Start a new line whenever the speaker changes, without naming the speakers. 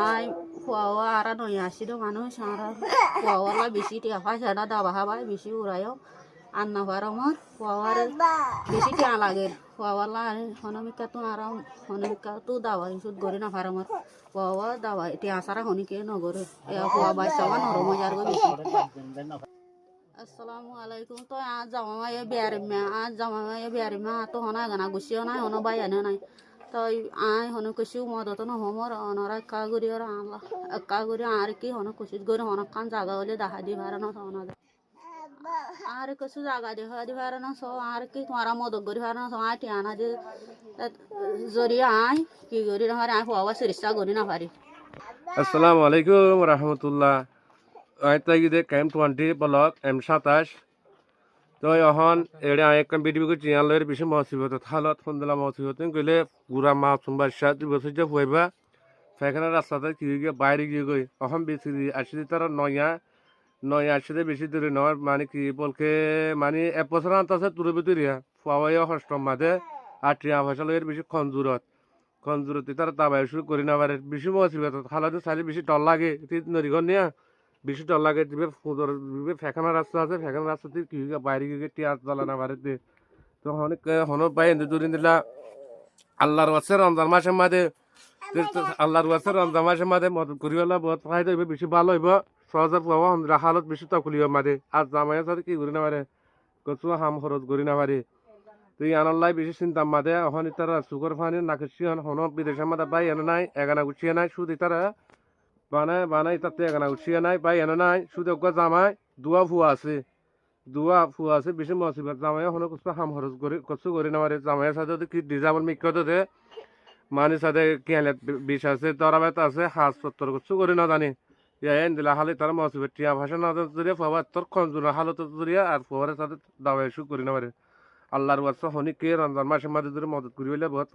I খোয়া আর নই আসিল মানুষ আর খোয়াওয়ালা বেশি টিয়া পাই সেটা দাবা খাবাই বেশি উড়াইও আর না পার আমার খোয়ার বেশি টিয়া লাগে খোয়াওয়ালা হনমিকা তো আর হনমিকা তো দাবা ইসুদ গড়ি না পার আমার খোয়া দাবা টিয়া সারা হনিকে নগরে খোয়া বাইসাবা নরম যার বেশি। আসসালামু আলাইকুম তো আজ জামাই বিয়ারিমা আজ জামাই বিয়ারিমা তো হনা গানা গুছিও নাই হনো বাইয়ানো নাই তো আই হনো কিছু মদত ন হমর অনরা একা গুরি আর আল্লাহ একা গুরি আর কি হনো কিছু গুরি হনো কান জায়গা হলে দেখা দি পারে না সোনা আর কিছু জায়গা দেখা দি পারে না সো আর কি তোমারা মদত করি পারে না সো আই টিয়ানা যে জরিয়া আই কি করি না পারে আই হওয়া সিরিজটা করি না পারি।
আসসালামু আলাইকুম রহমতুল্লাহ। আইতাগিদে ক্যাম্প 20 ব্লক M27 তো এখন এড়ে আইকাম বিডিবিকে চিয়ালের বেশি মসিবত হালত ফন্দলা মসিবত গেলে পুরা মা সোমবার 7 বছর যে হইবা ফাইখানা রাস্তাতে কি গিয়ে বাইরে গিয়ে গই এখন বেশি আসি তার নয়া আসলে বেশি দূরে নয় মানে কি বলকে মানে এক বছর আনতাছে দূরে ভিতরিয়া ফুয়াইয়া হষ্টম মাঝে আর টিয়া ফসলের বেশি খঞ্জুরত তার দাবাই শুরু করি না পারে বেশি মসিবত হালত চাইলে বেশি ডর লাগে নদীঘর নিয়ে বেশি ডর লাগে দিবে ফেখানা রাস্তা আছে ফেখানা রাস্তাতে কি বাইরে গিয়ে টিয়া জ্বালা না পারে তো অনেক হন পাই দুদিন দিলা আল্লাহর ওয়াসে রমজান মাসের মাঝে আল্লাহর ওয়াসে রমজান মাসের মাঝে মদত করিবেলা বহুত ফায়দা হইবে বেশি ভালো হইব সহজে পাওয়া হালত বেশি তকলিব মাঝে আর জামাইয়ের সাথে কি করি না পারে কচু হাম খরচ করি না পারে তুই আনাল্লাই বেশি চিন্তা মাঝে এখন তারা সুগার ফানি নাকি হন বিদেশের মাঝে পাই এনে নাই এগানা গুছিয়ে নাই শুধু তারা বানাই তাতে এখানে উঠিয়ে নাই পাই এনে নাই শুধু জামাই দুয়া ফুয়া আছে বেশি মসিবত জামাই হনো কিছু হাম খরচ করি কচু করি না জামাইয়ের সাথে কি ডিজাবল মিক্কত দে মানির সাথে কেলে বিষ আছে তরাবাত আছে হাজ পত্তর কচু করি না জানি ইয়ান দিলা হালে তার মসিবত টিয়া ভাষা না জড়িয়ে ফুয়া তোর খঞ্জুর হালত জড়িয়ে আর ফুয়ারের সাথে দাওয়াই শু করি না আল্লাহর ওয়াসা হনি কে রমজান মাসের মাঝে মদত করি হইলে বহুত